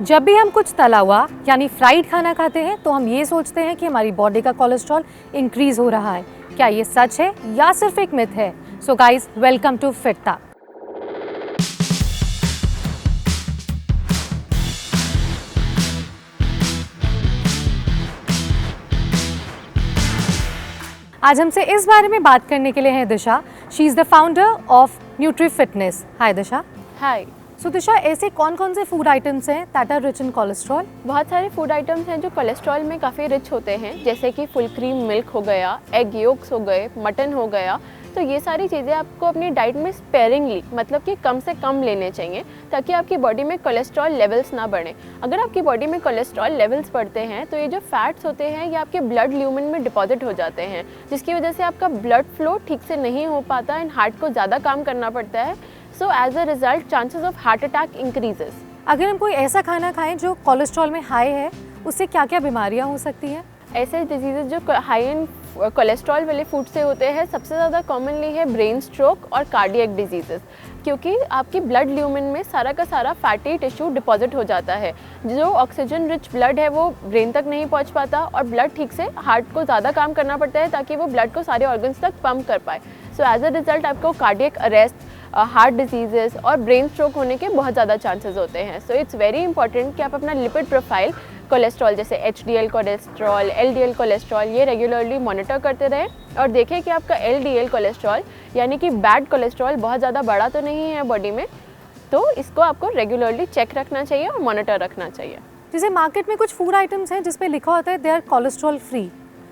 जब भी हम कुछ तला हुआ यानी फ्राइड खाना खाते हैं तो हम ये सोचते हैं कि हमारी बॉडी का कोलेस्ट्रॉल इंक्रीज हो रहा है। क्या ये सच है या सिर्फ एक मिथ है? So guys, welcome to Fittr. आज हमसे इस बारे में बात करने के लिए है Disha. She is the founder of Nutri Fitness. Hi Disha. Hi. So Disha, ऐसे कौन कौन से फूड आइटम्स हैं that are rich in cholesterol? बहुत सारे फूड आइटम्स हैं जो कोलेस्ट्रॉल में काफ़ी रिच होते हैं, जैसे कि फुल क्रीम मिल्क हो गया, एग योक्स हो गए, मटन हो गया। तो ये सारी चीज़ें आपको अपनी डाइट में स्पेयरिंगली, मतलब कि कम से कम लेने चाहिए ताकि आपकी बॉडी में कोलेस्ट्रॉल लेवल्स ना बढ़ें। अगर आपकी बॉडी में कोलेस्ट्रॉल लेवल्स बढ़ते हैं तो ये जो फैट्स होते हैं ये आपके ब्लड ल्यूमेन में डिपॉजिट हो जाते हैं, जिसकी वजह से आपका ब्लड फ्लो ठीक से नहीं हो पाता एंड हार्ट को ज़्यादा काम करना पड़ता है। So as a result chances of heart attack increases. अगर हम कोई ऐसा खाना खाएं जो कोलेस्ट्रॉल में हाई है, उससे क्या क्या बीमारियां हो सकती हैं? ऐसे डिजीज़ेस जो हाई इन कोलेस्ट्रॉल वाले फूड से होते हैं, सबसे ज़्यादा कॉमनली है ब्रेन स्ट्रोक और कार्डियक डिजीज़ेस, क्योंकि आपकी ब्लड ल्यूमेन में सारा का सारा फैटी टिश्यू डिपॉजिट हो जाता है। जो ऑक्सीजन रिच ब्लड है वो ब्रेन तक नहीं पहुंच पाता और ब्लड ठीक से हार्ट को ज़्यादा काम करना पड़ता है ताकि वो ब्लड को सारे ऑर्गन्स तक पंप कर पाए। सो एज अ रिजल्ट आपको कार्डियक अरेस्ट, हार्ट डिजीजेस और ब्रेन स्ट्रोक होने के बहुत ज़्यादा चांसेस होते हैं। सो इट्स वेरी इंपॉर्टेंट कि आप अपना लिपिड प्रोफाइल, कोलेस्ट्रॉल जैसे HDL कोलेस्ट्रॉल, LDL कोलेस्ट्रॉल, ये रेगुलरली मॉनिटर करते रहें और देखें कि आपका LDL कोलेस्ट्रॉल यानी कि बैड कोलेस्ट्रॉल बहुत ज़्यादा बड़ा तो नहीं है बॉडी में। तो इसको आपको रेगुलरली चेक रखना चाहिए और मॉनिटर रखना चाहिए। जैसे मार्केट में कुछ फूड आइटम्स हैं जिस पे लिखा होता है दे आर कोलेस्ट्रॉल फ्री।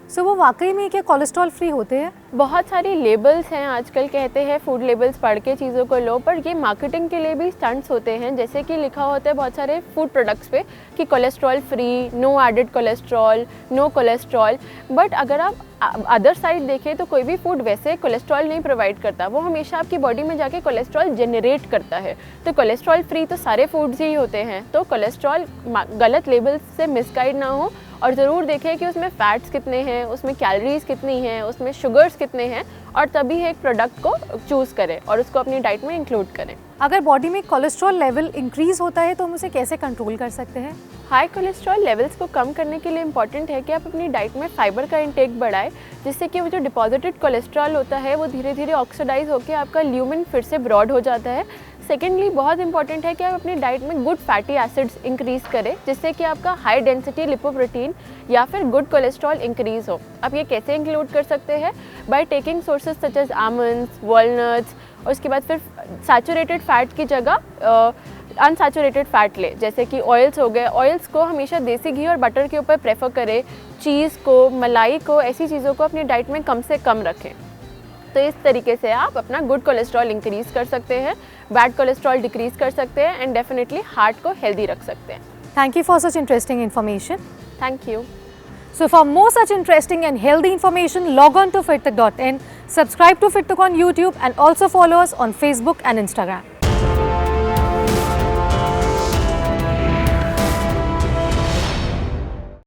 सो वो वाकई में क्या कोलेस्ट्रॉल फ्री होते हैं? बहुत सारी लेबल्स हैं आजकल, कहते हैं फूड लेबल्स पढ़ के चीज़ों को लो, पर ये मार्केटिंग के लिए भी स्टंट्स होते हैं। जैसे कि लिखा होता है बहुत सारे फूड प्रोडक्ट्स पे कि cholesterol free, no added cholesterol, no cholesterol. But अगर आप अदर साइड देखें तो कोई भी फूड वैसे कोलेस्ट्रॉल नहीं प्रोवाइड करता, वो हमेशा आपकी बॉडी में जाके कोलेस्ट्रॉल जनरेट करता है। तो कोलेस्ट्रॉल फ्री तो सारे फूड्स ही होते हैं। तो कोलेस्ट्रॉल गलत लेबल्स से मिसगाइड ना हो और ज़रूर देखें कि उसमें फ़ैट्स कितने हैं, उसमें कैलोरीज कितनी हैं, उसमें शुगर्स कितने हैं, और तभी एक प्रोडक्ट को चूज़ करें और उसको अपनी डाइट में इंक्लूड करें। अगर बॉडी में कोलेस्ट्रॉल लेवल इंक्रीज होता है तो हम उसे कैसे कंट्रोल कर सकते हैं? हाई कोलेस्ट्रॉल लेवल्स को कम करने के लिए इम्पॉर्टेंट है कि आप अपनी डाइट में फाइबर का इंटेक बढ़ाएं, जिससे कि वो जो डिपॉजिटेड कोलेस्ट्रॉल होता है वो धीरे धीरे ऑक्सीडाइज होकर आपका ल्यूमेन फिर से ब्रॉड हो जाता है। सेकेंडली बहुत इंपॉर्टेंट है कि आप अपनी डाइट में गुड फैटी एसिड्स इंक्रीज करें, जिससे कि आपका हाई डेंसिटी लिपोप्रोटीन या फिर गुड कोलेस्ट्रॉल इंक्रीज हो। आप ये कैसे इंक्लूड कर सकते हैं? By taking sources such as almonds, walnuts, और उसके बाद फिर सैचुरेटेड फैट की जगह अनसैचुरेटेड फैट ले, जैसे कि ऑयल्स हो गए। ऑयल्स को हमेशा देसी घी और बटर के ऊपर प्रेफर करें। चीज़ को, मलाई को, ऐसी चीज़ों को अपनी डाइट में कम से कम रखें। तो इस तरीके से आप अपना गुड कोलेस्ट्रॉल इंक्रीज़ कर सकते हैं, बैड कोलेस्ट्रॉल डिक्रीज़ कर सकते हैं एंड डेफिनेटली हार्ट को हेल्दी रख सकते हैं। Thank you for such interesting information. Thank you. So for more such interesting and healthy information, log on to fittech.in, subscribe to Fittech on YouTube and also follow us on Facebook and Instagram.